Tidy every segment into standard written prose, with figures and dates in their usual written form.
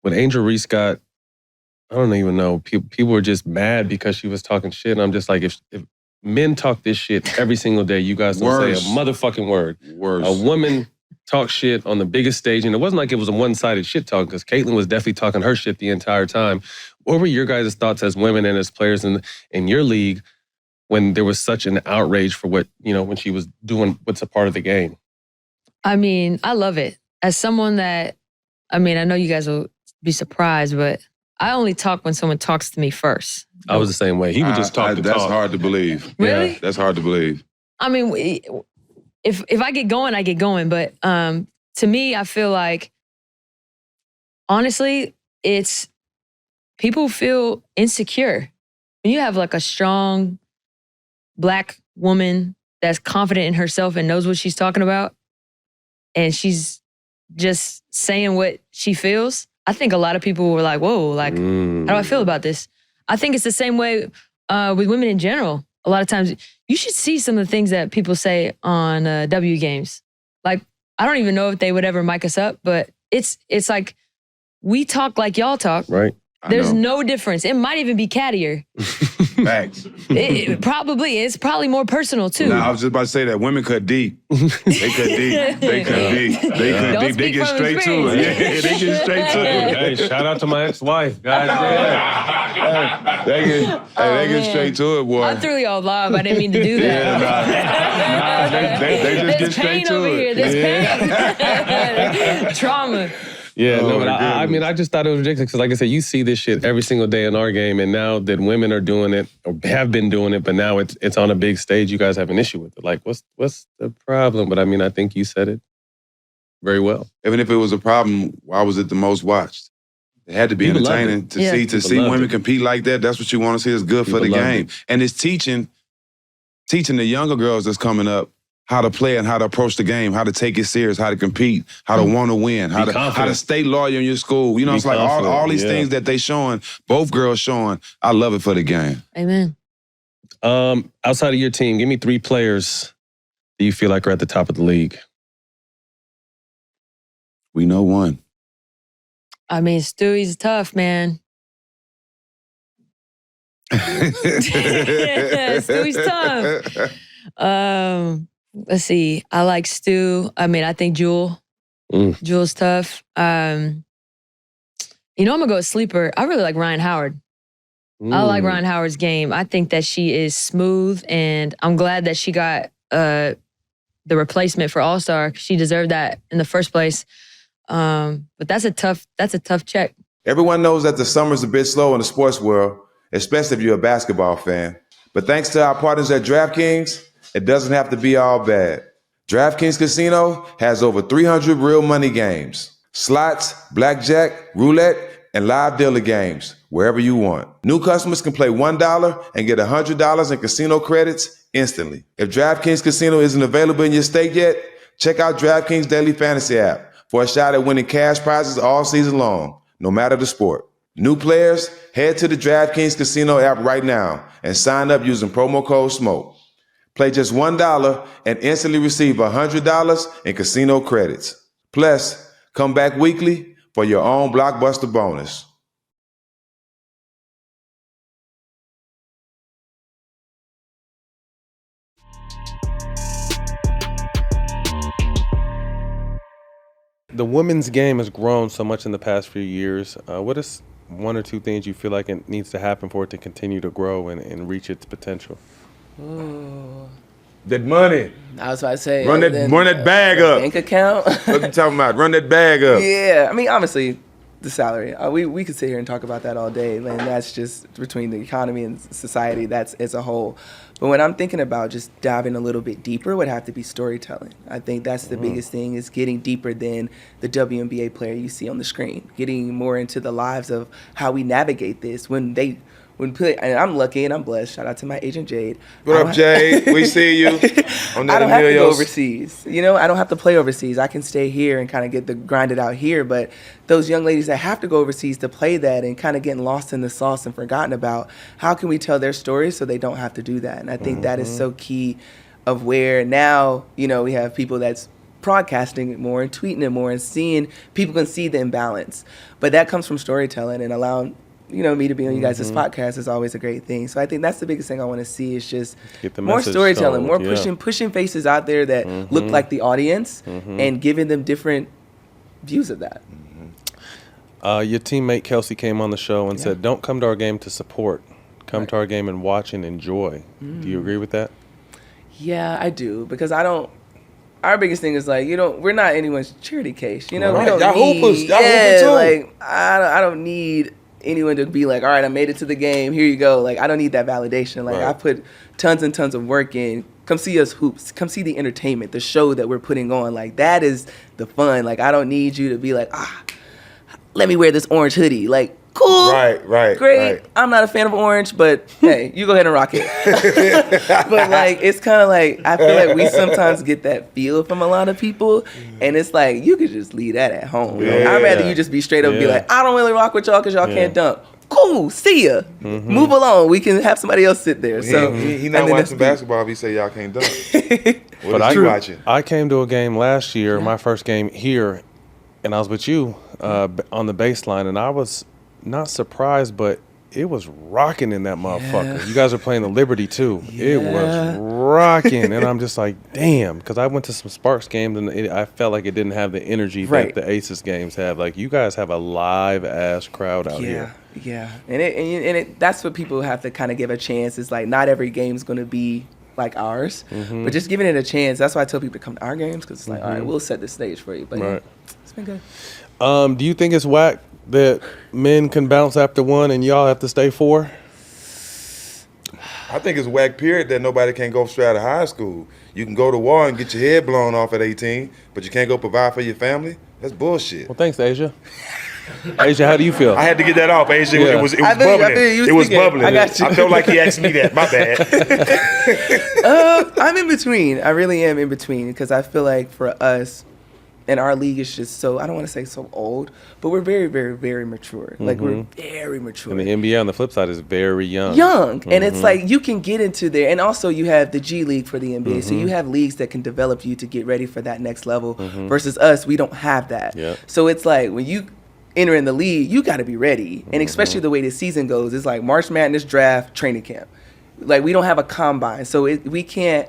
when Angel Reese got, I don't even know, people were just mad because she was talking shit. And I'm just like, if men talk this shit every single day, you guys don't say a motherfucking word. Worse. A woman talk shit on the biggest stage, and it wasn't like it was a one-sided shit talk, because Caitlyn was definitely talking her shit the entire time. What were your guys' thoughts as women and as players in your league when there was such an outrage for what, when she was doing what's a part of the game? I mean, I love it. As someone that, I know you guys will be surprised, but I only talk when someone talks to me first. I was the same way. He would just talk to that's talk. hard to believe. Really? Yeah, that's hard to believe. I mean, if I get going, I get going. But to me, I feel like, honestly, it's people feel insecure. When you have like a strong Black woman that's confident in herself and knows what she's talking about, and she's just saying what she feels, I think a lot of people were like, whoa, like, how do I feel about this? I think it's the same way with women in general. A lot of times, you should see some of the things that people say on W games. Like, I don't even know if they would ever mic us up, but it's like, we talk like y'all talk. Right. There's no difference. It might even be cattier. Facts. It's probably more personal too. No, I was just about to say that women cut deep. They cut deep. They cut deep. They cut deep. They get straight to it. Yeah, they get straight to it. Hey, shout out to my ex-wife. Guys, they get straight to it, boy. I threw y'all off. I didn't mean to do that. They just get straight to it. There's pain. Trauma. Yeah, but I just thought it was ridiculous because, like I said, you see this shit every single day in our game, and now that women are doing it or have been doing it, but now it's on a big stage, you guys have an issue with it. Like, what's the problem? But I think you said it very well. Even if it was a problem, why was it the most watched? It had to be entertaining to see women compete like that. That's what you want to see. It's good for the game, and it's teaching the younger girls that's coming up how to play and how to approach the game, how to take it serious, how to compete, how to want to win, how to stay loyal in your school. It's like all these things that they showing, both girls showing. I love it for the game. Amen. Outside of your team, give me 3 players that you feel like are at the top of the league. We know one. Stewie's tough, man. Stewie's tough. Let's see. I like Stu. I think Jewel. Jewel's tough. I'm gonna go with sleeper. I really like Ryan Howard. I like Ryan Howard's game. I think that she is smooth, and I'm glad that she got the replacement for All-Star. She deserved that in the first place. But that's a tough check. Everyone knows that the summer's a bit slow in the sports world, especially if you're a basketball fan. But thanks to our partners at DraftKings, it doesn't have to be all bad. DraftKings Casino has over 300 real money games, slots, blackjack, roulette, and live dealer games wherever you want. New customers can play $1 and get $100 in casino credits instantly. If DraftKings Casino isn't available in your state yet, check out DraftKings Daily Fantasy app for a shot at winning cash prizes all season long, no matter the sport. New players, head to the DraftKings Casino app right now and sign up using promo code SMOKE. Play just $1 and instantly receive $100 in casino credits. Plus, come back weekly for your own blockbuster bonus. The women's game has grown so much in the past few years. What is 1 or 2 things you feel like it needs to happen for it to continue to grow and reach its potential? Ooh. That money. I was about to say. Run that bag up. Bank account. What you talking about? Run that bag up. Yeah. Obviously, the salary. We could sit here and talk about that all day. And that's just between the economy and society. That's as a whole. But when I'm thinking about just diving a little bit deeper, would have to be storytelling. I think that's the biggest thing, is getting deeper than the WNBA player you see on the screen. Getting more into the lives of how we navigate this and I'm lucky and I'm blessed. Shout out to my agent Jade. What up, Jade? We see you. I don't have to go overseas. I don't have to play overseas. I can stay here and kind of grind it out here. But those young ladies that have to go overseas to play that and kind of getting lost in the sauce and forgotten about, how can we tell their stories so they don't have to do that? And I think that is so key of where now, we have people that's broadcasting it more and tweeting it more and seeing people can see the imbalance. But that comes from storytelling and allowing me to be on you guys' podcast is always a great thing. So I think that's the biggest thing I want to see is just more storytelling, more pushing faces out there that look like the audience and giving them different views of that. Your teammate Kelsey came on the show and said, "Don't come to our game to support. Come to our game and watch and enjoy." Do you agree with that? Yeah, I do, because our biggest thing is like, we're not anyone's charity case. We don't Y'all hoopers. Y'all hoopers too. Like I don't need anyone to be like, all right, I made it to the game. Here you go. Like I don't need that validation. Like I put tons and tons of work in. Come see us hoops. Come see the entertainment, the show that we're putting on. Like that is the fun. Like I don't need you to be like, let me wear this orange hoodie. Like, cool. Right. Great. I'm not a fan of orange, but hey, you go ahead and rock it. But like, it's kind of like, I feel like we sometimes get that feel from a lot of people. And it's like, you could just leave that at home. Like, I'd rather you just be straight up and be like, I don't really rock with y'all because y'all canall dunk. Cool, see ya. Move along. We can have somebody else sit there. So he not watching basketball if he say y'all can't dunk. But I came to a game last year, my first game here, and I was with you on the baseline, and I was not surprised, but it was rocking in that motherfucker. You guys are playing the Liberty too. It was rocking, and I'm just like, damn, because I went to some Sparks games and I felt like it didn't have the energy that the Aces games have. Like you guys have a live ass crowd out here. Yeah, and that's what people have to kind of give a chance. Is like not every game's going to be like ours, but just giving it a chance. That's why I tell people to come to our games, because it's like, all right, we'll set the stage for you. But it's been good. Do you think it's whack that men can bounce after one and y'all have to stay four? I think it's whack, period, that nobody can go straight out of high school. You can go to war and get your head blown off at 18, but you can't go provide for your family? That's bullshit. Well, thanks, Asia. Asia, how do you feel? I had to get that off, Asia. Yeah. It was bubbling. It was bubbling. I got you. I felt like he asked me that. My bad. I'm in between. I really am in between, because I feel like for us, and our league is just so, I don't want to say so old, but we're very, very, very mature. Like, we're very mature. And the NBA on the flip side is very young. And it's like, you can get into there. And also, you have the G League for the NBA. So you have leagues that can develop you to get ready for that next level. Versus us, we don't have that. Yeah. So it's like, when you enter in the league, you got to be ready. And especially the way the season goes, it's like March Madness, draft, training camp. Like, we don't have a combine. So we can't.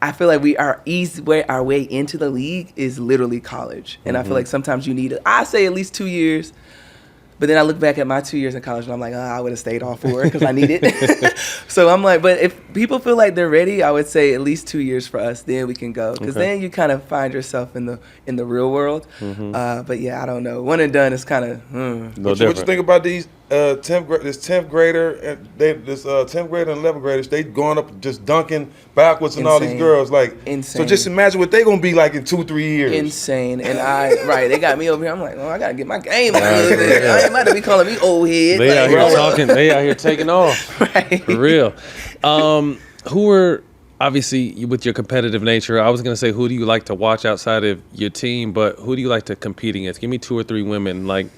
I feel like our way into the league is literally college. And I feel like sometimes you need, I say at least 2 years, but then I look back at my 2 years in college and I'm like, I would have stayed all 4 because I need it. So I'm like, but if people feel like they're ready, I would say at least 2 years for us, then we can go. Because then you kind of find yourself in the real world. But yeah, I don't know. One and done is kind of, What you think about these 10th grader and 10th grader and 11th graders? They going up just dunking backwards and all these girls, like, insane. So just imagine what they gonna be like in 2-3 years. Insane. And they got me over here. I'm like, I gotta get my game up a little bit. I ain't about to be calling me old head. They out here talking. They out here taking off. Right. For real. Who are, obviously, with your competitive nature, I was going to say, who do you like to watch outside of your team, but who do you like to compete against? Give me 2 or 3 women, like,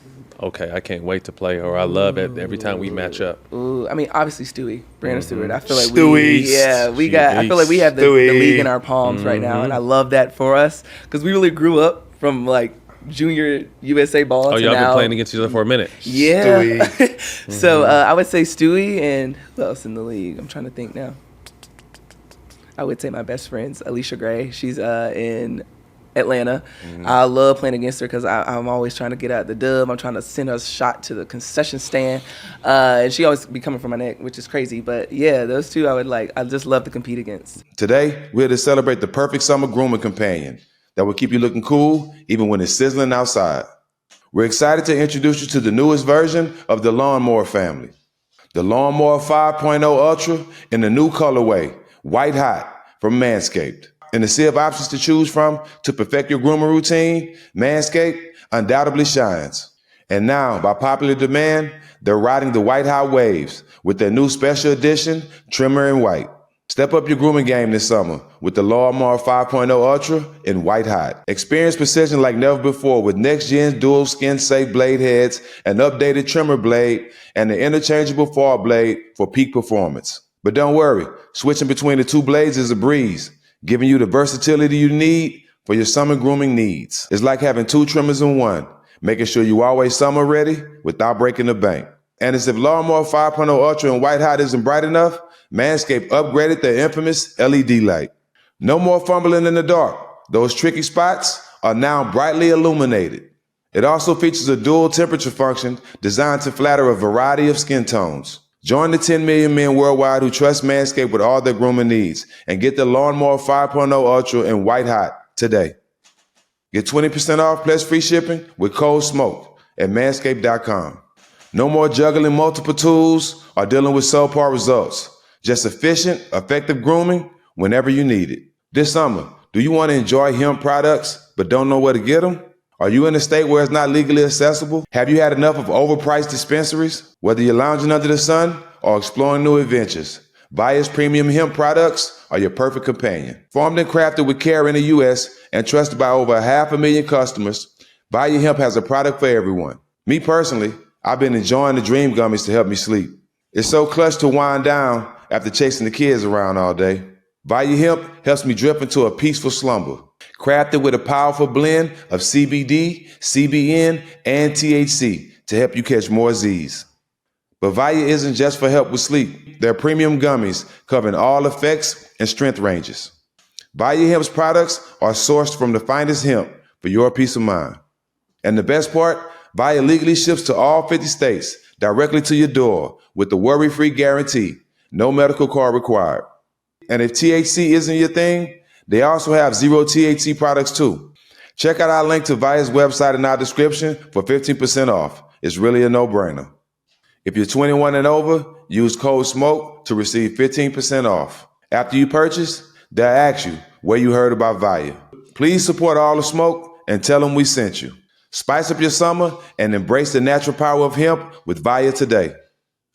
okay, I can't wait to play, or I love it every time we match up. Ooh, I mean, obviously Stewie, Breanna Stewart. I feel like I feel like we have the league in our palms right now, and I love that for us, because we really grew up from like junior USA ball. Oh, y'all been playing against each other for a minute. Yeah. So I would say Stewie, and who else in the league? I'm trying to think now. I would say my best friend's Alicia Gray. She's in Atlanta. I love playing against her because I'm always trying to get out the dub. I'm trying to send her a shot to the concession stand. And she always be coming from my neck, which is crazy. But yeah, those two I just love to compete against. Today, we're here to celebrate the perfect summer grooming companion that will keep you looking cool even when it's sizzling outside. We're excited to introduce you to the newest version of the Lawnmower family. The Lawnmower 5.0 Ultra in the new colorway, White Hot, from Manscaped. In the sea of options to choose from to perfect your grooming routine, Manscaped undoubtedly shines. And now, by popular demand, they're riding the white hot waves with their new special edition, Trimmer in White. Step up your grooming game this summer with the Lawnmower 5.0 Ultra in White Hot. Experience precision like never before with next-gen dual skin-safe blade heads, an updated trimmer blade, and an interchangeable fall blade for peak performance. But don't worry, switching between the two blades is a breeze, giving you the versatility you need for your summer grooming needs. It's like having 2 trimmers in one, making sure you always summer ready without breaking the bank. And as if Lawnmower 5.0 Ultra and White Hot isn't bright enough, Manscaped upgraded their infamous LED light. No more fumbling in the dark. Those tricky spots are now brightly illuminated. It also features a dual temperature function designed to flatter a variety of skin tones. Join the 10 million men worldwide who trust Manscaped with all their grooming needs and get the Lawnmower 5.0 Ultra and White Hot today. Get 20% off plus free shipping with code SMOKE at manscaped.com. No more juggling multiple tools or dealing with subpar results. Just efficient, effective grooming whenever you need it. This summer, do you want to enjoy hemp products but don't know where to get them? Are you in a state where it's not legally accessible? Have you had enough of overpriced dispensaries? Whether you're lounging under the sun or exploring new adventures, Via's premium hemp products are your perfect companion. Farmed and crafted with care in the U.S. and trusted by over 500,000 customers, Via Hemp has a product for everyone. Me personally, I've been enjoying the Dream Gummies to help me sleep. It's so clutch to wind down after chasing the kids around all day. Via Hemp helps me drift into a peaceful slumber. Crafted with a powerful blend of CBD, CBN, and THC to help you catch more Z's. But Via isn't just for help with sleep. Their premium gummies covering all effects and strength ranges. Via Hemp's products are sourced from the finest hemp for your peace of mind. And the best part, Via legally ships to all 50 states directly to your door with the worry-free guarantee. No medical card required. And if THC isn't your thing, they also have zero THC products too. Check out our link to Via's website in our description for 15% off. It's really a no-brainer. If you're 21 and over, use code SMOKE to receive 15% off. After you purchase, they'll ask you where you heard about Via. Please support All the Smoke and tell them we sent you. Spice up your summer and embrace the natural power of hemp with Via today.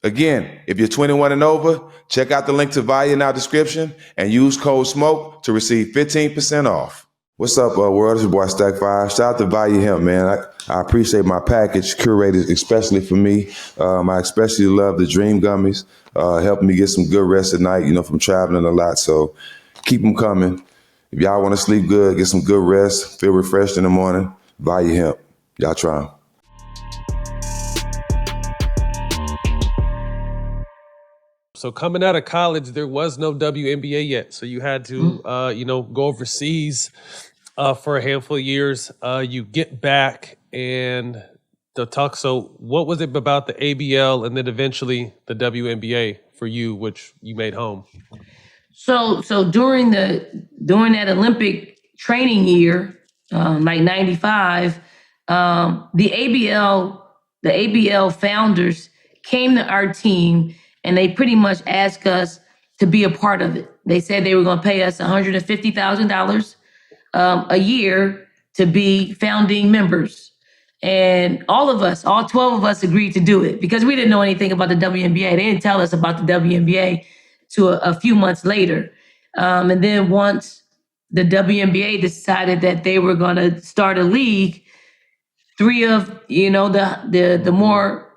Again, if you're 21 and over, check out the link to Via in our description and use code SMOKE to receive 15% off. What's up, world? It's your boy Stack 5. Shout out to Via Hemp, man. I appreciate my package curated especially for me. I especially love the Dream Gummies, helping me get some good rest at night, from traveling a lot. So keep them coming. If y'all want to sleep good, get some good rest, feel refreshed in the morning, Via Hemp. Y'all try 'em. So coming out of college, there was no WNBA yet. So you had to, go overseas for a handful of years. You get back and the talk. So what was it about the ABL and then eventually the WNBA for you, which you made home? So during that Olympic training year, like 95, the ABL founders came to our team and they pretty much asked us to be a part of it. They said they were going to pay us $150,000 a year to be founding members. And all 12 of us agreed to do it because we didn't know anything about the WNBA. They didn't tell us about the WNBA to a few months later. And then once the WNBA decided that they were going to start a league, 3 of, the more,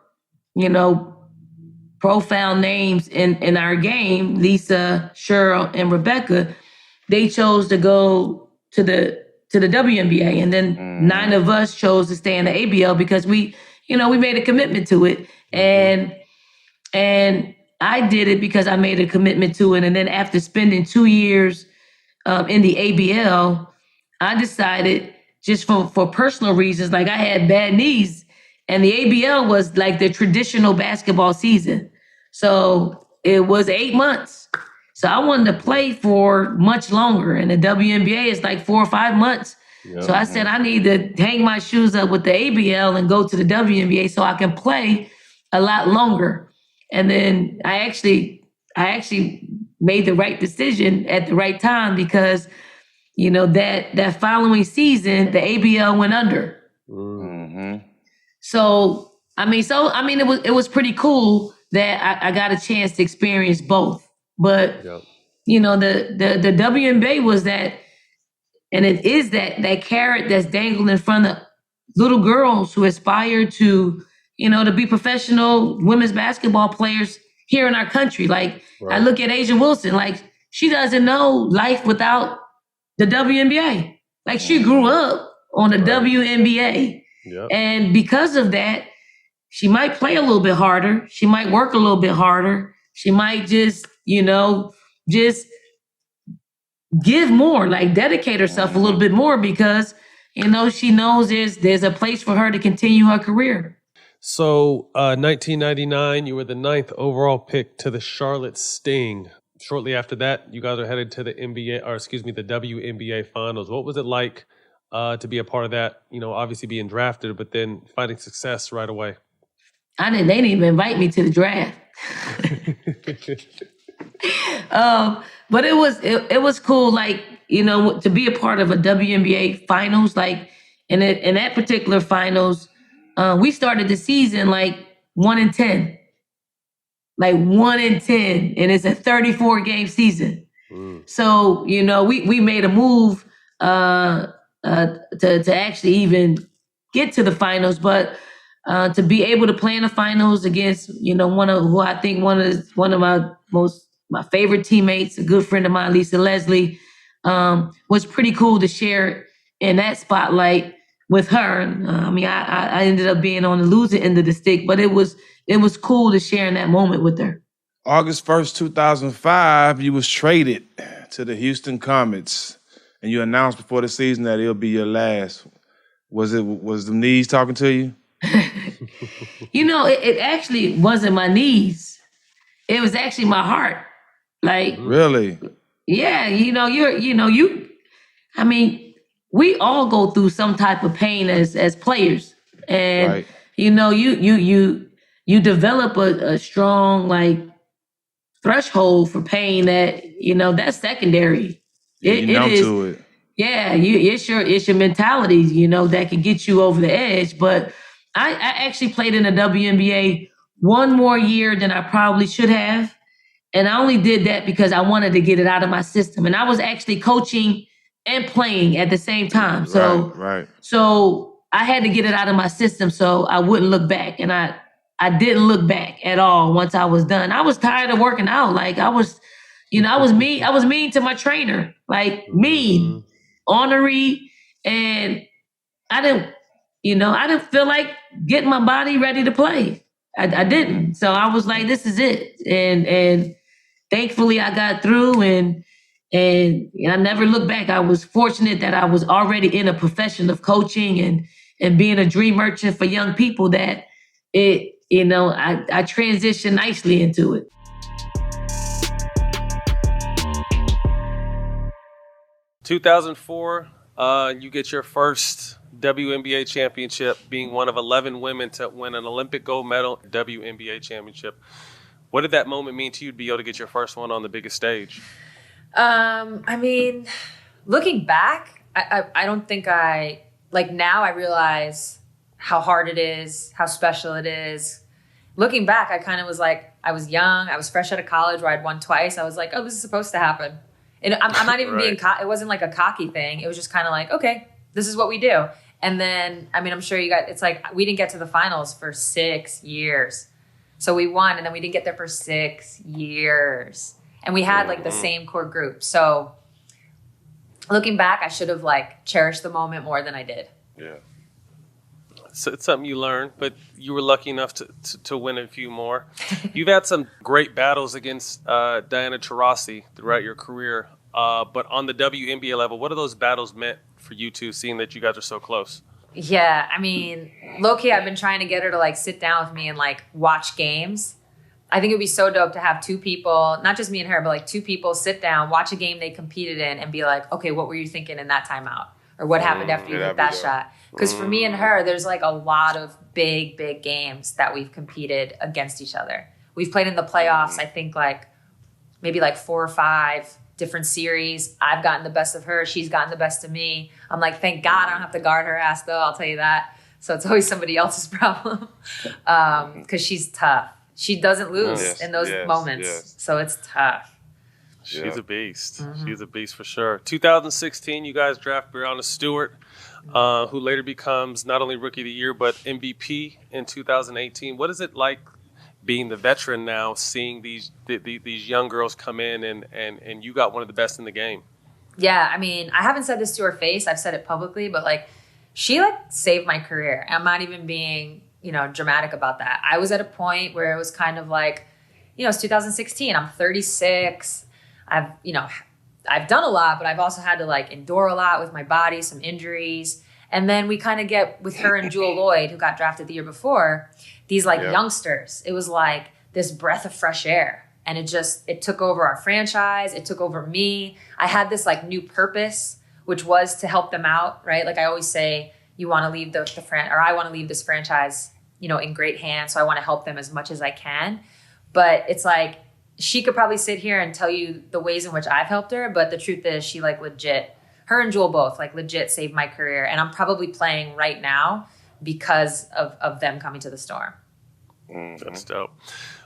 profound names in our game, Lisa, Sheryl, and Rebecca, they chose to go to the WNBA. And then 9 of us chose to stay in the ABL because we made a commitment to it. And I did it because I made a commitment to it. And then after spending 2 years in the ABL, I decided just for personal reasons, like I had bad knees, and the ABL was like the traditional basketball season. So it was 8 months. So I wanted to play for much longer. And the WNBA is like 4 or 5 months. Yep. So I said, I need to hang my shoes up with the ABL and go to the WNBA so I can play a lot longer. And then I actually made the right decision at the right time because, that following season, the ABL went under. Mm-hmm. So it was pretty cool that I got a chance to experience both. But, yep. The WNBA was that, and it is that carrot that's dangled in front of little girls who aspire to, to be professional women's basketball players here in our country. Like, right. I look at Asia Wilson, like, she doesn't know life without the WNBA. Like she grew up on the WNBA. Yep. And because of that, she might play a little bit harder. She might work a little bit harder. She might just, just give more, like dedicate herself a little bit more because, she knows there's a place for her to continue her career. So 1999, you were the 9th overall pick to the Charlotte Sting. Shortly after that, you guys are headed to the the WNBA finals. What was it like to be a part of that? Obviously being drafted, but then finding success right away. They didn't even invite me to the draft. But it was cool, like, to be a part of a WNBA finals, like in that particular finals, we started the season like 1-10. Like 1-10, and it's a 34-game season. So, we made a move to actually even get to the finals, but to be able to play in the finals against, one of my favorite teammates, a good friend of mine, Lisa Leslie, was pretty cool to share in that spotlight with her. I ended up being on the losing end of the stick, but it was cool to share in that moment with her. August 1st, 2005, you was traded to the Houston Comets, and you announced before the season that it'll be your last. Was the knees talking to you? It actually wasn't my knees. It was actually my heart. Like, really? Yeah, we all go through some type of pain as players. And right. You develop a strong like threshold for pain that that's secondary. Yeah, you're numb to it. Yeah, it's your mentality, that can get you over the edge. But I actually played in the WNBA one more year than I probably should have. And I only did that because I wanted to get it out of my system. And I was actually coaching and playing at the same time. So, right. So I had to get it out of my system so I wouldn't look back. And I didn't look back at all once I was done. I was tired of working out. Like I was mean. I was mean to my trainer, like mean, ornery. And I didn't feel like getting my body ready to play. I didn't. So I was like, this is it. And thankfully I got through and I never looked back. I was fortunate that I was already in a profession of coaching and being a dream merchant for young people that I transitioned nicely into it. In 2004, you get your first WNBA championship, being one of 11 women to win an Olympic gold medal WNBA championship. What did that moment mean to you to be able to get your first one on the biggest stage? Looking back, I don't think now I realize how hard it is, how special it is. Looking back, I kind of was like, I was young, I was fresh out of college where I'd won twice. I was like, oh, this is supposed to happen. And I'm not even being, it wasn't like a cocky thing. It was just kind of like, okay, this is what we do. And then, I'm sure it's like, we didn't get to the finals for 6 years. So we won, and then we didn't get there for 6 years. And we had like the same core group. So looking back, I should have cherished the moment more than I did. Yeah. So it's something you learn, but you were lucky enough to win a few more. You've had some great battles against Diana Taurasi throughout your career. But on the WNBA level, what are those battles meant for you two, seeing that you guys are so close? Yeah, low-key, I've been trying to get her to sit down with me and watch games. I think it would be so dope to have two people, not just me and her, but two people sit down, watch a game they competed in and be like, okay, what were you thinking in that timeout? Or what happened after you hit that shot? Because for me and her, there's a lot of big, big games that we've competed against each other. We've played in the playoffs, I think maybe 4 or 5 different series. I've gotten the best of her. She's gotten the best of me. I'm like, thank God I don't have to guard her ass though. I'll tell you that. So it's always somebody else's problem because she's tough. She doesn't lose in those moments. Yes. So it's tough. She's a beast. Mm-hmm. She's a beast for sure. 2016, you guys draft Breanna Stewart, who later becomes not only Rookie of the Year, but MVP in 2018. What is it like being the veteran now, seeing these young girls come in and you got one of the best in the game? Yeah, I mean, I haven't said this to her face. I've said it publicly, but like, she like saved my career. I'm not even being, dramatic about that. I was at a point where it was kind of like, it's 2016. I'm 36. I've done a lot, but I've also had to like endure a lot with my body, some injuries. And then we kind of get with her and Jewel Lloyd, who got drafted the year before, these like youngsters. It was like this breath of fresh air. And it took over our franchise. It took over me. I had this like new purpose, which was to help them out, right? Like I always say, you want to leave I want to leave this franchise, in great hands. So I want to help them as much as I can. But it's like, she could probably sit here and tell you the ways in which I've helped her. But the truth is she like legit, her and Jewel both like legit saved my career. And I'm probably playing right now because of them coming to the Storm. That's dope.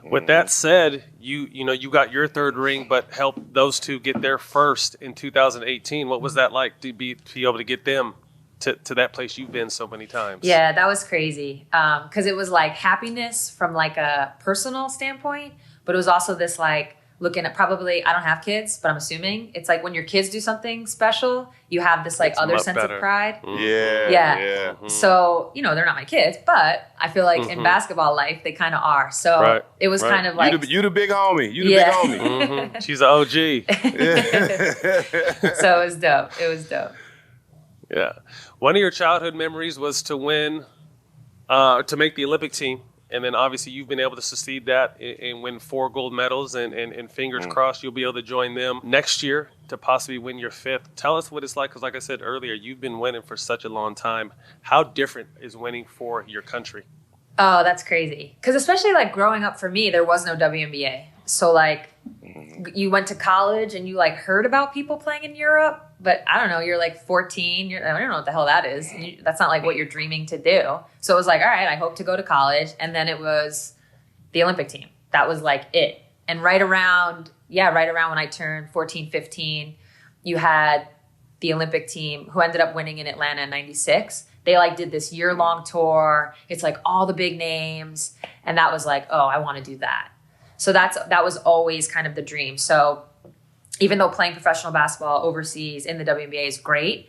With that said, you got your third ring, but helped those two get their first in 2018. What was that like to be able to get them to that place you've been so many times? Yeah, that was crazy. Because it was like happiness from like a personal standpoint, but it was also this like looking at probably, I don't have kids, but I'm assuming it's like when your kids do something special, you have this like other sense of pride. Yeah. So, they're not my kids, but I feel like in basketball life, they kind of are. So it was kind of like. You the big homie. You the big homie. She's an OG. So it was dope. It was dope. Yeah. One of your childhood memories was to win, to make the Olympic team. And then obviously you've been able to succeed that and win 4 gold medals and fingers crossed you'll be able to join them next year to possibly win your 5th. Tell us what it's like, because like I said earlier, you've been winning for such a long time. How different is winning for your country? Oh, that's crazy. Because especially like growing up for me, there was no WNBA. So like you went to college and you like heard about people playing in Europe, but I don't know, you're like 14. I don't know what the hell that is. That's not like what you're dreaming to do. So it was like, all right, I hope to go to college. And then it was the Olympic team. That was like it. And right around when I turned 14, 15, you had the Olympic team who ended up winning in Atlanta in 96. They like did this year-long tour. It's like all the big names. And that was like, oh, I want to do that. So that was always kind of the dream. So even though playing professional basketball overseas in the WNBA is great,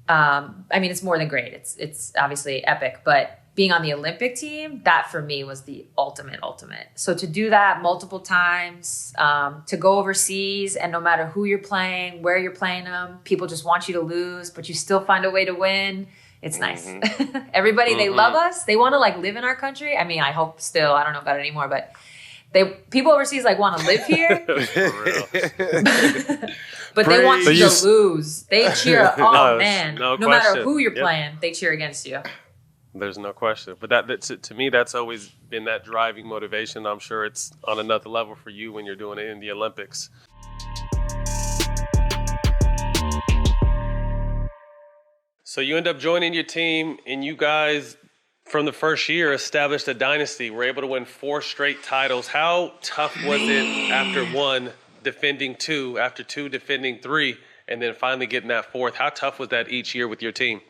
it's more than great. It's obviously epic, but being on the Olympic team, that for me was the ultimate. So to do that multiple times, to go overseas and no matter who you're playing, where you're playing them, people just want you to lose, but you still find a way to win. It's nice. Everybody, they love us. They want to like live in our country. I mean, I hope still, I don't know about it anymore, but people overseas like want to live here, but they want you to lose. They cheer. Oh man, no matter who you're playing, they cheer against you. There's no question. But that to me, that's always been that driving motivation. I'm sure it's on another level for you when you're doing it in the Olympics. So you end up joining your team, and you guys, from the first year, established a dynasty. Were able to win 4 straight titles. How tough was it after 1 defending 2, after 2 defending 3, and then finally getting that 4th? How tough was that each year with your team?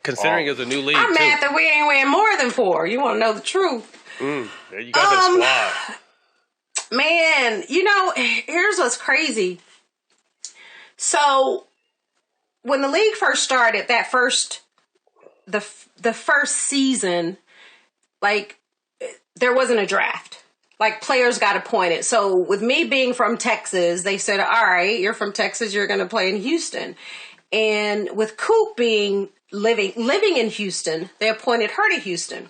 Considering it's a new league, I'm mad that we ain't win more than 4. You want to know the truth? There you got that squad. Man, here's what's crazy. So when the league first started, the first season, like there wasn't a draft. Like players got appointed. So with me being from Texas, they said, all right, you're from Texas, you're going to play in Houston. And with Coop being living in Houston, they appointed her to Houston.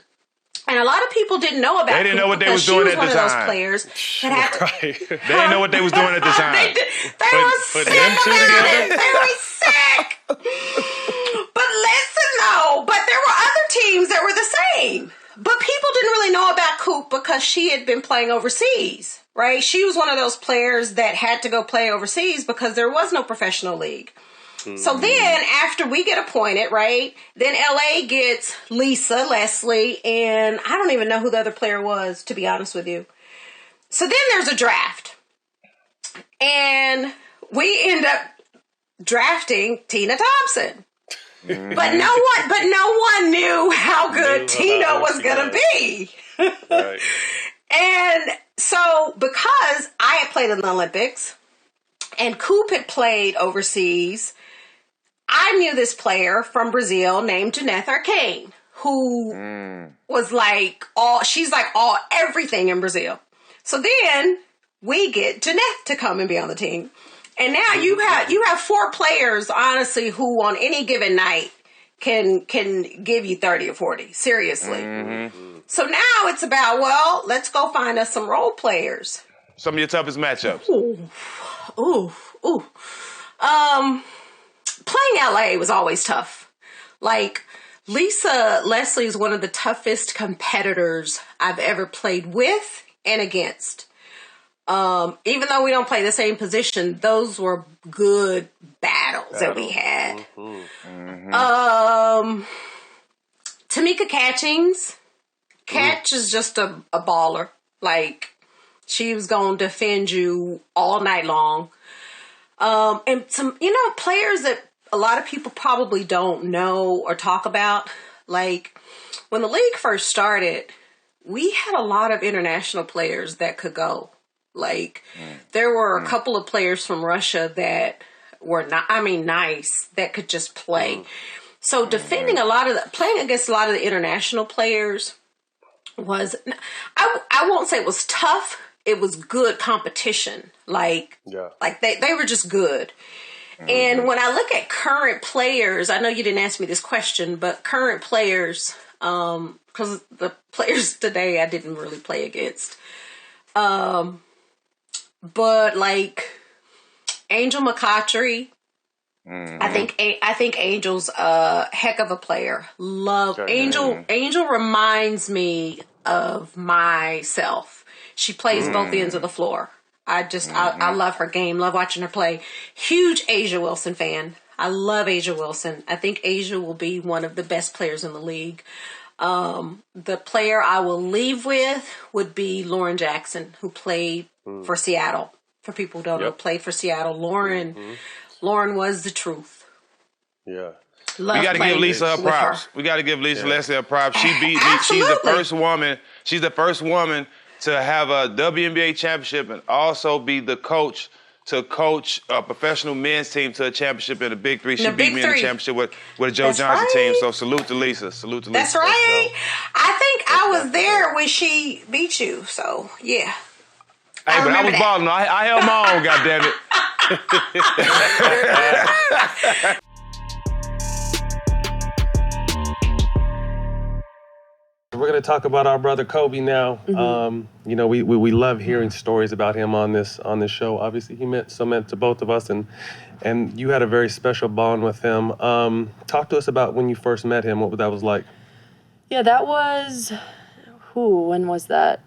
And a lot of people didn't know about They didn't know what they was doing at the time. She was one of those players that had They didn't know what they was doing at the time. They were sick about it. They were sick. But listen, though. But there were other teams that were the same. But people didn't really know about Coop because she had been playing overseas, right? She was one of those players that had to go play overseas because there was no professional league. So then after we get appointed, right, then LA gets Lisa, Leslie, and I don't even know who the other player was, to be honest with you. So then there's a draft. And we end up drafting Tina Thompson. But no one knew how good Tina was going to be. Right. And so because I had played in the Olympics, and Coop had played overseas. I knew this player from Brazil named Janeth Arcane, who was she's like everything in Brazil. So then we get Janeth to come and be on the team. And now you have 4 players, honestly, who on any given night can give you 30 or 40, seriously. Mm-hmm. So now it's about, well, let's go find us some role players. Some of your toughest matchups. Playing LA was always tough. Like, Lisa Leslie is one of the toughest competitors I've ever played with and against. Even though we don't play the same position, those were good battles that we had. Tamika Catchings. Catch is just a baller. Like, she was going to defend you all night long. And some, players that a lot of people probably don't know or talk about. Like, when the league first started, we had a lot of international players that could go. Like, there were a couple of players from Russia that were nice, that could just play. So playing against a lot of the international players was, I won't say it was tough. It was good competition. Like they were just good. And when I look at current players, I know you didn't ask me this question, but current players, because the players today I didn't really play against. But like Angel McCaughtry, I think Angel's a heck of a player. Angel reminds me of myself. She plays both ends of the floor. I love her game, love watching her play. Huge A'ja Wilson fan. I love A'ja Wilson. I think A'ja will be one of the best players in the league. The player I will leave with would be Lauren Jackson, who played for Seattle. For people who don't know, played for Seattle. Lauren was the truth. Yeah. We got to give Lisa her props. We got to give Lisa Leslie her props. She beat me. She's the first woman. She's the first woman to have a WNBA championship and also be the coach to coach a professional men's team to a championship in the Big Three. She beat me in the championship with a Joe Johnson team. So salute to Lisa. Salute to Lisa. That's right. I think I was there when she beat you. So yeah. Hey, but I was balling. I held my own. Goddammit. We're going to talk about our brother Kobe now. We love hearing stories about him on this show. Obviously, he meant to both of us, and you had a very special bond with him. Talk to us about when you first met him. What that was like. Yeah, that was when was that?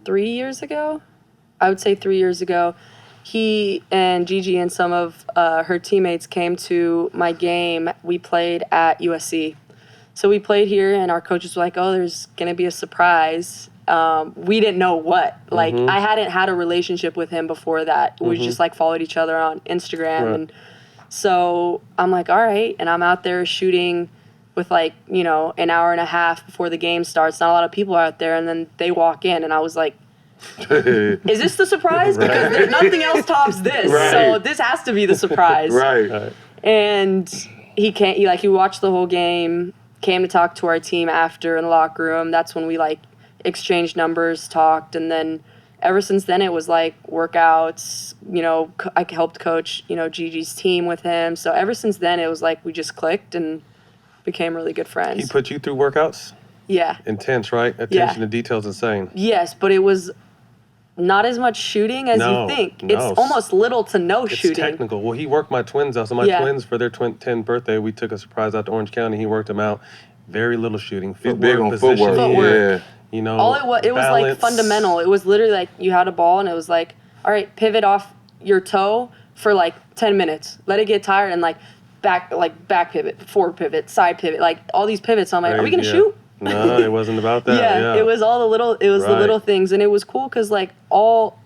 3 years ago? I would say 3 years ago. He and Gigi and some of her teammates came to my game. We played at USC. So we played here, and our coaches were like, oh, there's going to be a surprise. We didn't know what. Like, I hadn't had a relationship with him before that. We just, followed each other on Instagram. Right. And so I'm like, all right. And I'm out there shooting with, an hour and a half before the game starts. Not a lot of people are out there. And then they walk in, and I was like, is this the surprise? Because there's nothing else tops this. Right. So this has to be the surprise. Right. And he watched the whole game. Came to talk to our team after in the locker room. That's when we exchanged numbers, talked, and then ever since then it was workouts. I helped coach Gigi's team with him. So ever since then it was we just clicked and became really good friends. He put you through workouts? Yeah. Intense, right? Attention to detail's insane. Yes, but it was not as much shooting as you think. No. It's almost little to no shooting. It's technical. Well, he worked my twins out. So my twins, for their 10th birthday, we took a surprise out to Orange County. He worked them out. Very little shooting. He's big on footwork. Yeah. All it was fundamental. It was literally you had a ball and it was all right, pivot off your toe for 10 minutes. Let it get tired and back pivot, forward pivot, side pivot, all these pivots. I'm like, are we gonna shoot? No, it wasn't about that. Yeah, it was all the little, the little things, and it was cool because all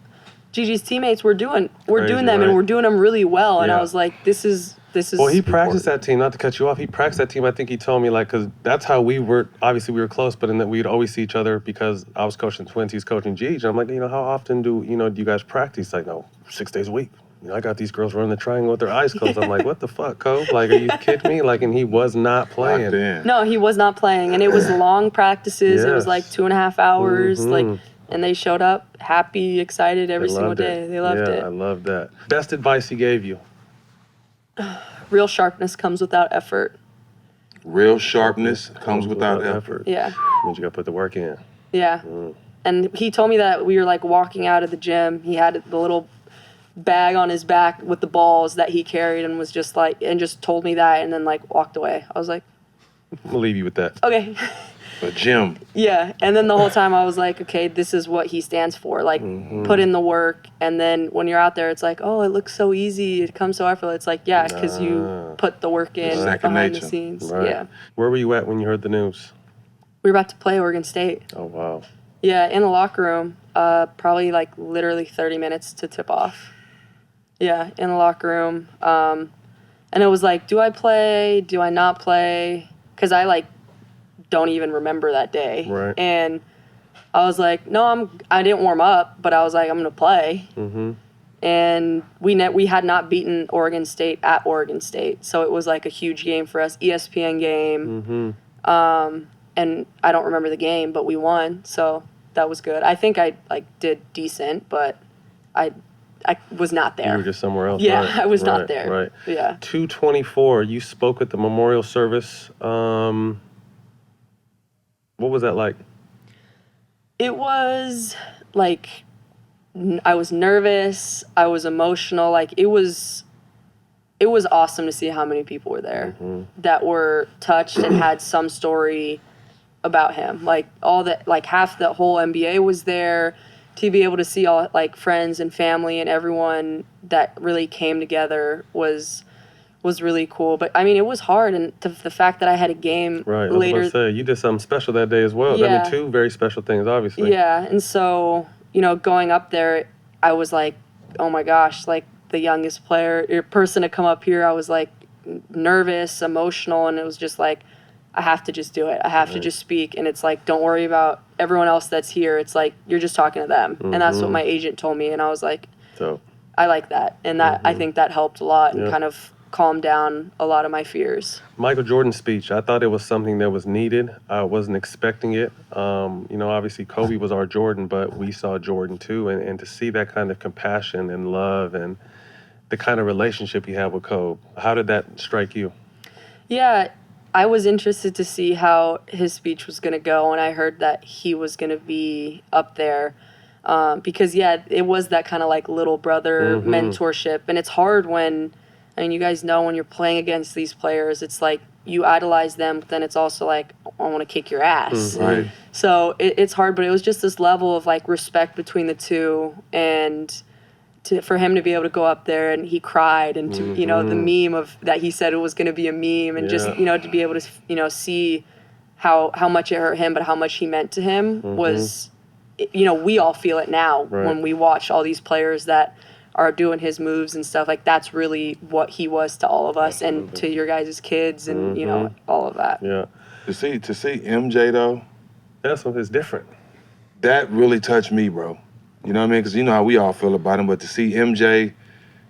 Gigi's teammates were doing them, and we're doing them really well. And I was like, this is. Well, he practiced that team. Not to cut you off, he practiced that team. I think he told me because that's how we were. Obviously, we were close, but in that we'd always see each other because I was coaching twins, he's coaching Gigi. I'm like, how often do you guys practice? No, 6 days a week. I got these girls running the triangle with their eyes closed. I'm like, what the fuck, Kobe? Like, are you kidding me? Like, and he was not playing. No, he was not playing. And it was long practices. It was like 2.5 hours. Like, and they showed up happy, excited every single day. They loved it. I love that. Best advice he gave you? Real sharpness comes without effort. Real sharpness comes without effort. Yeah. Means you got to put the work in. Yeah. And he told me that we were like walking out of the gym. He had the little bag on his back with the balls that he carried and was just like, and just told me that and then like walked away. I was like, I'll leave you with that. okay. A gym. Yeah. And then the whole time I was like, okay, this is what he stands for. Like, put in the work. And then when you're out there, it's like, oh, it looks so easy. It comes so effortless. It's like, yeah, because you put the work in behind the scenes. Right. Yeah. Where were you at when you heard the news? We were about to play Oregon State. Oh, wow. Yeah, in the locker room. Probably like literally 30 minutes to tip off. Yeah, in the locker room. And it was like, do I play? Do I not play? Because I like don't even remember that day. Right. And I was like, no, I didn't warm up, but I was like, I'm gonna play. And we had not beaten Oregon State at Oregon State, so it was like a huge game for us, ESPN game. And I don't remember the game, but we won, so that was good. I think I like did decent, but I was not there. You were just somewhere else. Yeah, right. I was not there. Right. Yeah. 224. You spoke at the memorial service. What was that like? It was like I was nervous. I was emotional. Like it was awesome to see how many people were there that were touched and had some story about him. Like all that, like half the whole NBA was there. To be able to see all like friends and family and everyone that really came together was really cool. But I mean, it was hard, and the fact that I had a game Right. later. I was about to say, you did something special that day as well. Yeah. I mean, two very special things, obviously. Yeah, and so going up there, I was like, oh my gosh, like the youngest person to come up here. I was like nervous, emotional, and it was just like, I have to just do it. I have to just speak. And it's like, don't worry about everyone else that's here. It's like, you're just talking to them. And that's what my agent told me. And I was like, So, I like that. And that I think that helped a lot and kind of calmed down a lot of my fears. Michael Jordan's speech, I thought it was something that was needed. I wasn't expecting it. Obviously Kobe was our Jordan, but we saw Jordan too. And to see that kind of compassion and love and the kind of relationship you have with Kobe, how did that strike you? Yeah, I was interested to see how his speech was going to go, and I heard that he was going to be up there because, it was that kind of like little brother mentorship. And it's hard when, you guys know when you're playing against these players, it's like you idolize them, but then it's also like, I want to kick your ass. Right. So it's hard, but it was just this level of like respect between the two, and for him to be able to go up there and he cried, and to, the meme of that he said it was going to be a meme, and just to be able to see how much it hurt him, but how much he meant to him was, we all feel it now when we watch all these players that are doing his moves and stuff. Like that's really what he was to all of us and to your guys' kids and all of that. Yeah. To see MJ though, That's something that's different. That really touched me, bro. You know what I mean? Because you know how we all feel about him. But to see MJ,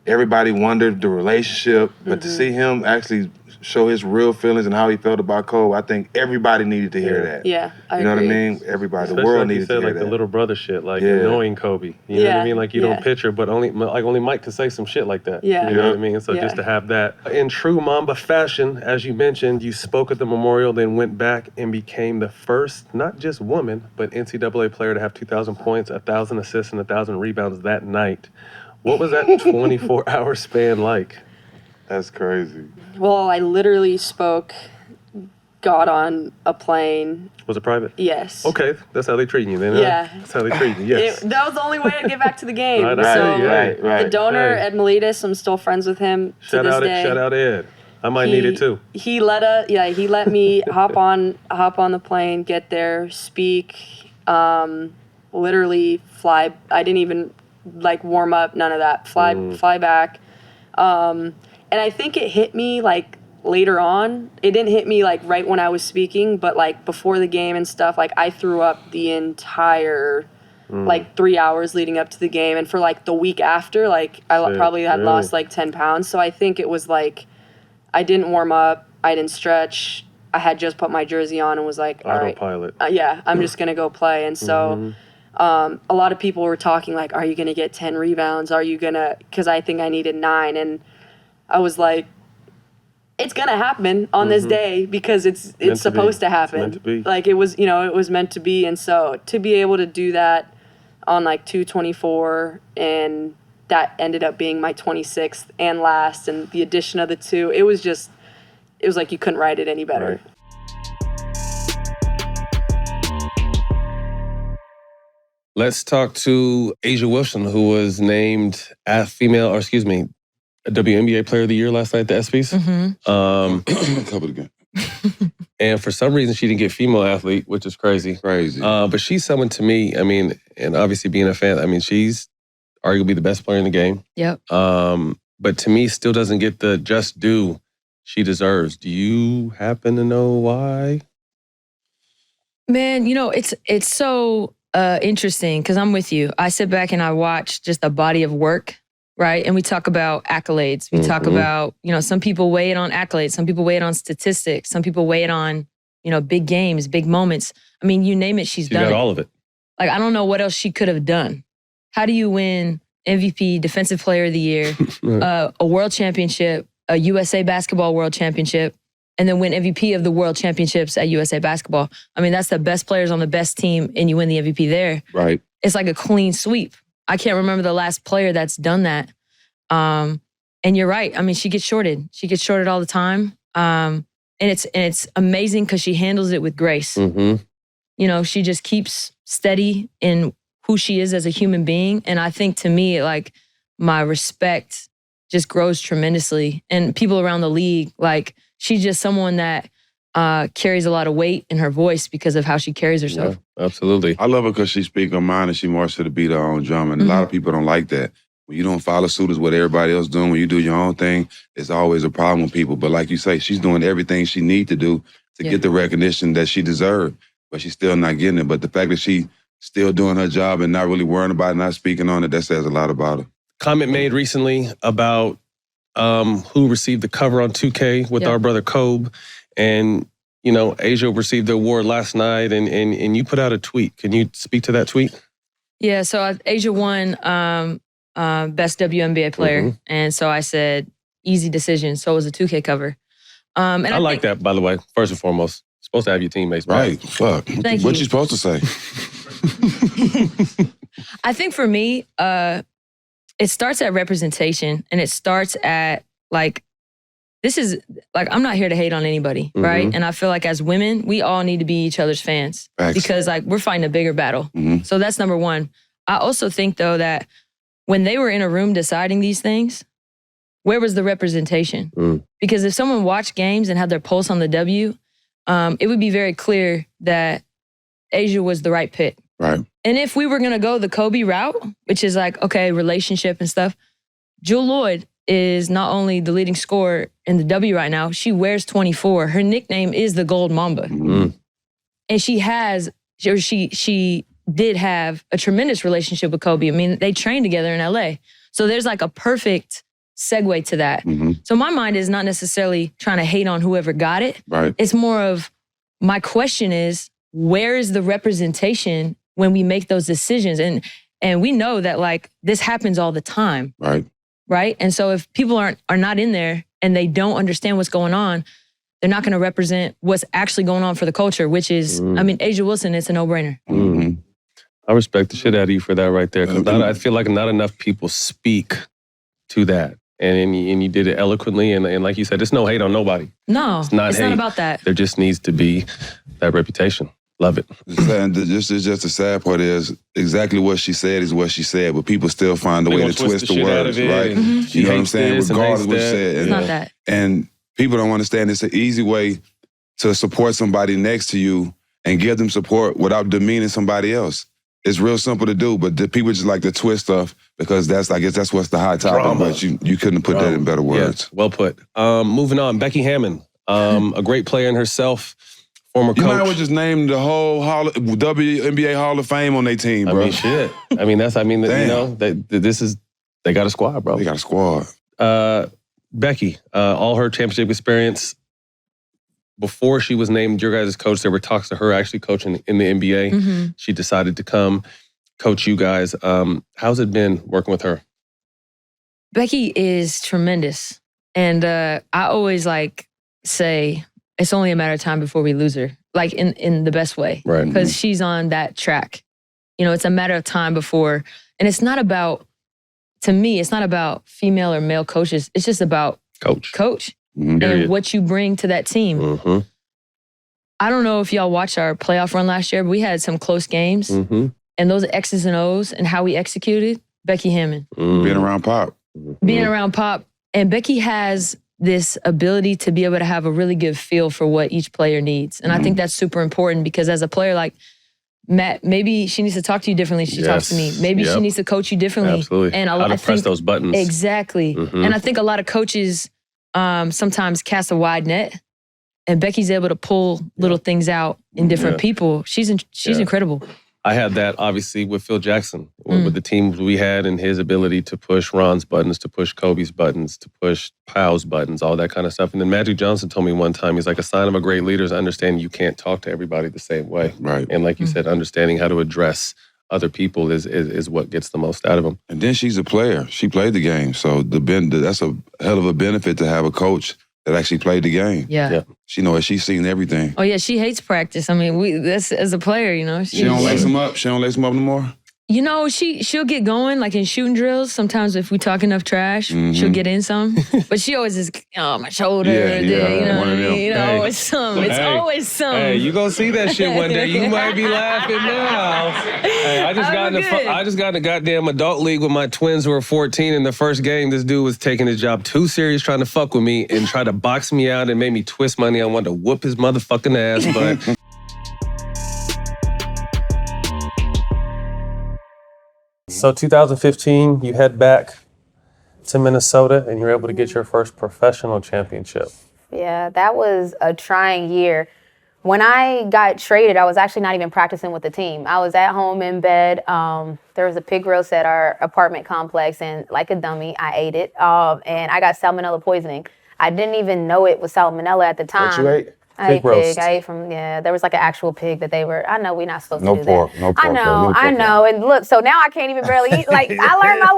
everybody wondered the relationship. But to see him actually show his real feelings and how he felt about Kobe, I think everybody needed to hear that. Yeah, I You know agree. what I mean? Everybody, Especially the world like you needed said, to hear like that. the little brother shit, like Yeah. annoying Kobe. You know what I mean? Like you Yeah. don't picture, but only Mike could say some shit like that. Yeah. You know Yeah. what I mean? So Yeah. just to have that. In true Mamba fashion, as you mentioned, you spoke at the memorial, then went back and became the first, not just woman, but NCAA player to have 2,000 points, 1,000 assists, and 1,000 rebounds that night. What was that 24-hour span like? That's crazy. Well, I literally got on a plane. Was it private? Yes. Okay, that's how they treat you then. huh? Yeah. That's how they treat you, yes. That was the only way to get back to the game. Right, so right. the donor, Hey. Ed Miletus, I'm still friends with him to this day. Shout out Ed. I might need it too. He let me hop on the plane, get there, speak, literally fly. I didn't even warm up, none of that. Fly back. And I think it hit me later on. It didn't hit me right when I was speaking, but before the game and stuff, I threw up the entire like 3 hours leading up to the game. And for like the week after, like I probably had lost like 10 pounds. So I think it was like I didn't warm up. I didn't stretch. I had just put my jersey on and was like, all right, I'm just going to go play. And so a lot of people were talking like, are you going to get 10 rebounds? Are you going to, because I think I needed 9. And I was like, it's going to happen on this day because it's supposed to happen. It's meant to be. Like it was, it was meant to be. And so to be able to do that on like 224 and that ended up being my 26th and last and the addition of the 2, it was like you couldn't write it any better. Right. Let's talk to A'ja Wilson, who was named a WNBA Player of the Year last night at the ESPYs. A couple of games. And for some reason, she didn't get female athlete, which is crazy. But she's someone to me, and obviously being a fan, she's arguably the best player in the game. Yep. But to me, still doesn't get the just due she deserves. Do you happen to know why? Man, it's so interesting because I'm with you. I sit back and I watch just the body of work, right? And we talk about accolades. We talk about, some people weigh it on accolades. Some people weigh it on statistics. Some people weigh it on, big games, big moments. You name it, she's done got it. all of it. Like, I don't know what else she could have done. How do you win MVP, Defensive Player of the Year, a world championship, a USA Basketball World Championship, and then win MVP of the World Championships at USA Basketball? That's the best players on the best team, and you win the MVP there. Right. It's like a clean sweep. I can't remember the last player that's done that. And you're right. She gets shorted. She gets shorted all the time. And it's amazing because she handles it with grace. She just keeps steady in who she is as a human being. And I think to me, like, my respect just grows tremendously. And people around the league, like, she's just someone that carries a lot of weight in her voice because of how she carries herself. Yeah, absolutely. I love her because she speaks her mind and she marches to the beat of her own drum. And a lot of people don't like that. When you don't follow suit as what everybody else doing, when you do your own thing, it's always a problem with people. But like you say, she's doing everything she needs to do to get the recognition that she deserves, but she's still not getting it. But the fact that she still doing her job and not really worrying about it, not speaking on it, that says a lot about her. Comment made recently about who received the cover on 2K with our brother Kobe. And, A'ja received the award last night and you put out a tweet. Can you speak to that tweet? Yeah, so A'ja won Best WNBA Player. And so I said, easy decision. So it was a 2K cover. And I like that, by the way, first and foremost. Supposed to have your teammates. Right. Fuck. What you supposed to say? I think for me, it starts at representation, and it starts at I'm not here to hate on anybody, right? And I feel like as women, we all need to be each other's fans because we're fighting a bigger battle. So that's number one. I also think though that when they were in a room deciding these things, where was the representation? Because if someone watched games and had their pulse on the W, it would be very clear that A'ja was the right pick. Right. And if we were going to go the Kobe route, which is like, okay, relationship and stuff, Jewel Lloyd is not only the leading scorer in the W right now, she wears 24. Her nickname is the Gold Mamba. And she did have a tremendous relationship with Kobe. They trained together in LA. So there's like a perfect segue to that. So my mind is not necessarily trying to hate on whoever got it. Right. It's more of, my question is, where is the representation when we make those decisions? And we know that like this happens all the time. Right. And so if people are not in there and they don't understand what's going on, they're not going to represent what's actually going on for the culture, which is, A'ja Wilson, it's a no-brainer. I respect the shit out of you for that right there. Because I feel like not enough people speak to that. And you did it eloquently. And like you said, it's no hate on nobody. No, it's not about that. There just needs to be that reputation. Love it. Just the sad part is exactly what she said is what she said, but people still find a way to twist the words, right? You know what I'm saying? Regardless of what she said. It's not that. And people don't understand it's an easy way to support somebody next to you and give them support without demeaning somebody else. It's real simple to do, but the people just like to twist stuff because I guess that's what's the hot topic. Drama. But you couldn't put that in better words. Yeah, well put. Moving on, Becky Hammon, a great player in herself. former coach. You might as well just name the whole WNBA Hall of Fame on their team, bro. I mean, shit. I mean, they got a squad, bro. They got a squad. Becky, all her championship experience, before she was named your guys' coach, there were talks to her actually coaching in the NBA. Mm-hmm. She decided to come coach you guys. How's it been working with her? Becky is tremendous. And I always say it's only a matter of time before we lose her, in the best way. Right. Because she's on that track. It's a matter of time before, and it's not about, to me, it's not about female or male coaches. It's just about coach. Mm-hmm. And what you bring to that team. Mm-hmm. I don't know if y'all watched our playoff run last year, but we had some close games. Mm-hmm. And those X's and O's and how we executed, Becky Hammon. Mm-hmm. Being around Pop. Being around Pop. And Becky has this ability to be able to have a really good feel for what each player needs. And I think that's super important because as a player like Matt, maybe she needs to talk to you differently. She talks to me. Maybe she needs to coach you differently. Absolutely. And how to press those buttons. Exactly. Mm-hmm. And I think a lot of coaches sometimes cast a wide net. And Becky's able to pull little things out in different people. She's incredible. I had that obviously with Phil Jackson, with the teams we had and his ability to push Ron's buttons, to push Kobe's buttons, to push Powell's buttons, all that kind of stuff. And then Magic Johnson told me one time, he's like, a sign of a great leader is understanding you can't talk to everybody the same way. Right. And like you said, understanding how to address other people is what gets the most out of them. And then she's a player. She played the game. So that's a hell of a benefit to have a coach that actually played the game. Yeah. She knows she's seen everything. Oh yeah, she hates practice. I mean, that's as a player, She don't lace them up. She don't lace them up no more. She'll get going like in shooting drills. Sometimes if we talk enough trash, she'll get in some. But she always is, my shoulder. One of them. It's some. It's always some. Hey, you gonna see that shit one day. You might be laughing now. Hey, I just got in a goddamn adult league with my twins who were 14. In the first game, this dude was taking his job too serious, trying to fuck with me and try to box me out and made me twist my knee. I wanted to whoop his motherfucking ass, but. So 2015, you head back to Minnesota and you're able to get your first professional championship. Yeah, that was a trying year. When I got traded, I was actually not even practicing with the team. I was at home in bed. There was a pig roast at our apartment complex, and like a dummy, I ate it. And I got salmonella poisoning. I didn't even know it was salmonella at the time. What you ate? I ate pig. I ate from, there was like an actual pig that they were, I know we're not supposed to do that. No pork. I know. And look, so now I can't even barely eat. Like, I learned my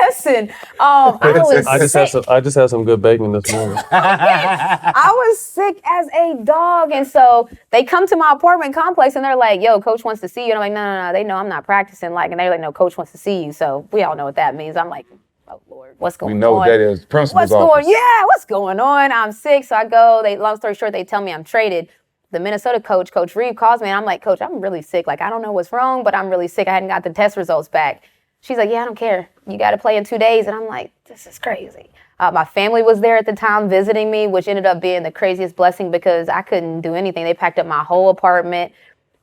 lesson. I just had some good bacon this morning. I was sick as a dog. And so they come to my apartment complex and they're like, yo, coach wants to see you. And I'm like, no. They know I'm not practicing. And they're like, no, coach wants to see you. So we all know what that means. I'm like, oh, Lord, what's going on? We know what that is. Principal's office. What's going on? I'm sick. So I go. Long story short, they tell me I'm traded. The Minnesota coach, Coach Reese, calls me, and I'm like, Coach, I'm really sick. Like, I don't know what's wrong, but I'm really sick. I hadn't got the test results back. She's like, yeah, I don't care. You got to play in 2 days. And I'm like, this is crazy. My family was there at the time visiting me, which ended up being the craziest blessing because I couldn't do anything. They packed up my whole apartment,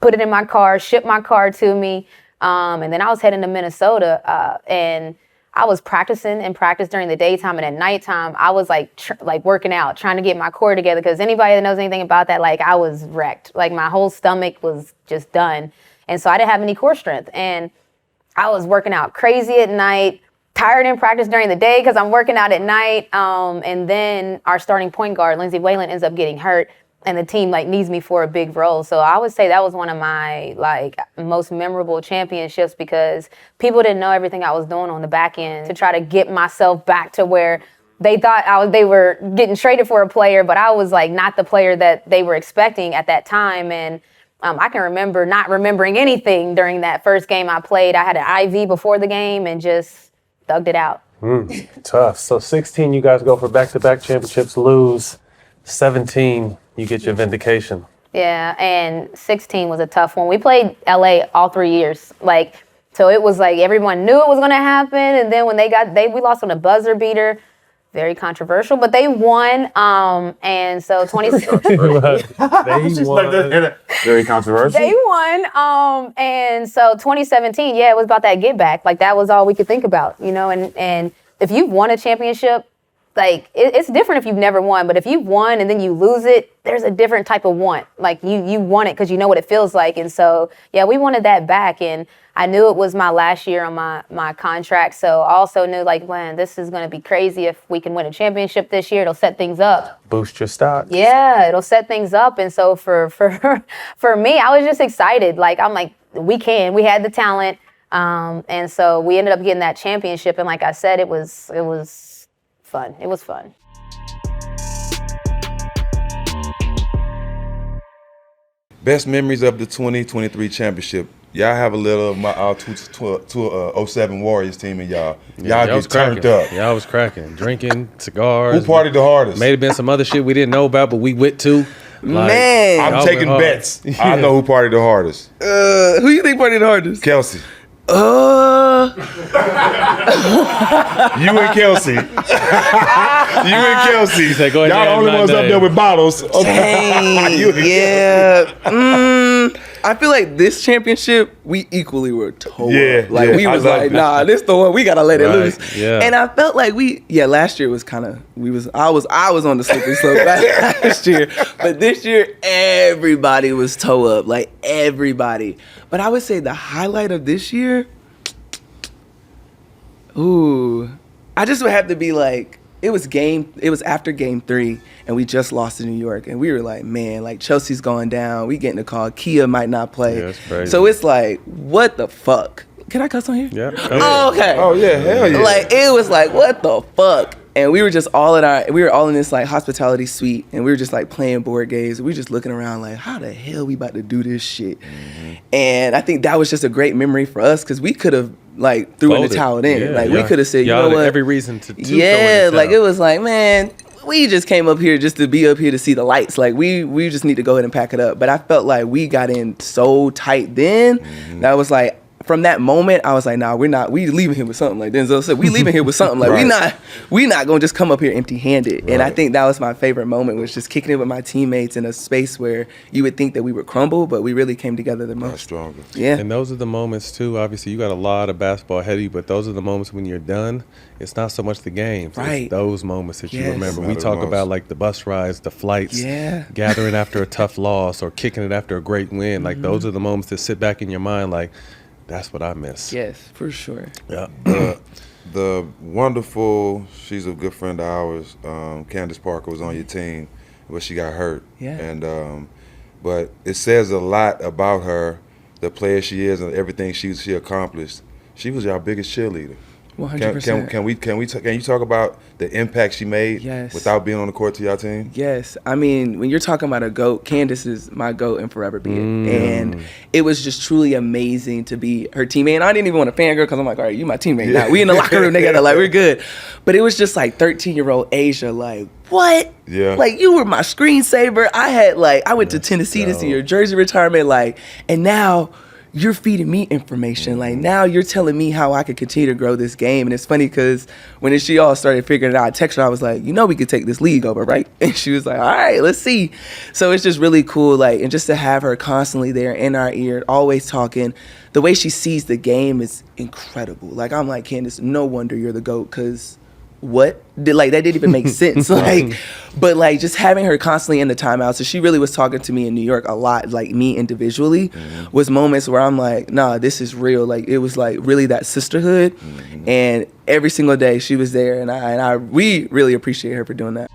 put it in my car, shipped my car to me. And then I was heading to Minnesota, and I was practicing during the daytime, and at nighttime, I was like working out, trying to get my core together. Because anybody that knows anything about that, like, I was wrecked. Like, my whole stomach was just done. And so I didn't have any core strength. And I was working out crazy at night, tired in practice during the day because I'm working out at night. And then our starting point guard, Lindsay Whalen, ends up getting hurt. And the team needs me for a big role. So I would say that was one of my most memorable championships because people didn't know everything I was doing on the back end to try to get myself back to where they thought they were getting traded for a player, but I was not the player that they were expecting at that time. And I can remember not remembering anything during that first game I played. I had an IV before the game and just thugged it out. Tough. So 16, you guys go for back-to-back championships, lose. 17, you get your vindication. Yeah, and 16 was a tough one. We played LA all 3 years. So it was everyone knew it was going to happen. And then when we lost on a buzzer beater. Very controversial, but they won. And so 27. They won. Very controversial. They won. And so 2017, it was about that get back. That was all we could think about, And if you've won a championship, like it's different if you've never won, but if you've won and then you lose it, there's a different type of want. Like you want it because you know what it feels like. And so, yeah, we wanted that back. And I knew it was my last year on my contract. So I also knew, like, man, this is going to be crazy. If we can win a championship this year, it'll set things up. Boost your stock. Yeah, it'll set things up. And so for me, I was just excited. Like, I'm like, we had the talent. And so we ended up getting that championship. And like I said, it was fun. It was fun. Best memories of the 2023 championship. Y'all have a little of my 07 Warriors team and y'all get turned up. Y'all was cracking, drinking, cigars. Who partied the hardest? May have been some other shit we didn't know about, but we went to. Like, Man. I'm taking bets. I know who partied the hardest. Who you think partied the hardest? Kelsey. You and Kelsey. You and Kelsey. Said, y'all the only ones up there with bottles. Dang, yeah. I feel like this championship, we equally were tore up. Like, we was like, nah, this the one, we gotta let it loose. Yeah. And I felt like last year was kind of, I was on the slippery slope last year. But this year, everybody was toe up, like everybody. But I would say the highlight of this year, I just would have to be like, it was after game 3 and we just lost to New York and we were like, man, like Chelsea's going down. We getting a call. Kia might not play. Yeah, that's crazy. So it's like, what the fuck? Can I cuss on here? Yeah. Oh, okay. Oh yeah, hell yeah. Like it was like, what the fuck? And we were just all in this like hospitality suite and we were just like playing board games. We were just looking around like, how the hell we about to do this shit? Mm-hmm. And I think that was just a great memory for us because we could have like threw in the towel then. Yeah, like we could have said, you know what? Every reason to yeah, throw in the like towel. it was like, man, we just came up here just to be up here to see the lights. Like we just need to go ahead and pack it up. But I felt like we got in so tight then that I was like, from that moment, I was like, nah, we leaving here with something. Like Denzel said, we leaving here with something. Like we not gonna just come up here empty-handed. Right. And I think that was my favorite moment, was just kicking it with my teammates in a space where you would think that we would crumble, but we really came together the most. That's stronger. Yeah. And those are the moments too. Obviously, you got a lot of basketball ahead of you, but those are the moments when you're done. It's not so much the games. Right. It's those moments that you Yes. remember. We Matter talk most. about like the bus rides, the flights, Yeah. gathering after a tough loss, or kicking it after a great win. Like those are the moments that sit back in your mind. Like, that's what I miss. Yes, for sure. Yeah. The wonderful, she's a good friend of ours, Candace Parker was on your team, but she got hurt. Yeah. And but it says a lot about her, the player she is, and everything she accomplished. She was our biggest cheerleader. 100%. Can you talk about the impact she made without being on the court to your team? Yes. I mean, when you're talking about a GOAT, Candace is my GOAT and forever be it. And it was just truly amazing to be her teammate. And I didn't even want to fangirl because I'm like, all right, you my teammate now. We in the locker room together, like we're good. But it was just like 13-year-old Asia, like, what? Yeah. Like, you were my screensaver. I went to Tennessee to see your jersey retirement, like, and now you're feeding me information. Like, now you're telling me how I could continue to grow this game. And it's funny because when she all started figuring it out, I texted her, I was like, you know we could take this league over, right? And she was like, all right, let's see. So it's just really cool, like, and just to have her constantly there in our ear, always talking. The way she sees the game is incredible. Like, I'm like, Candace, no wonder you're the GOAT, because what? Like, that didn't even make sense. Like, but like just having her constantly in the timeout. So she really was talking to me in New York a lot, like me individually, was moments where I'm like, nah, this is real. Like, it was like really that sisterhood. And every single day she was there, and we really appreciate her for doing that.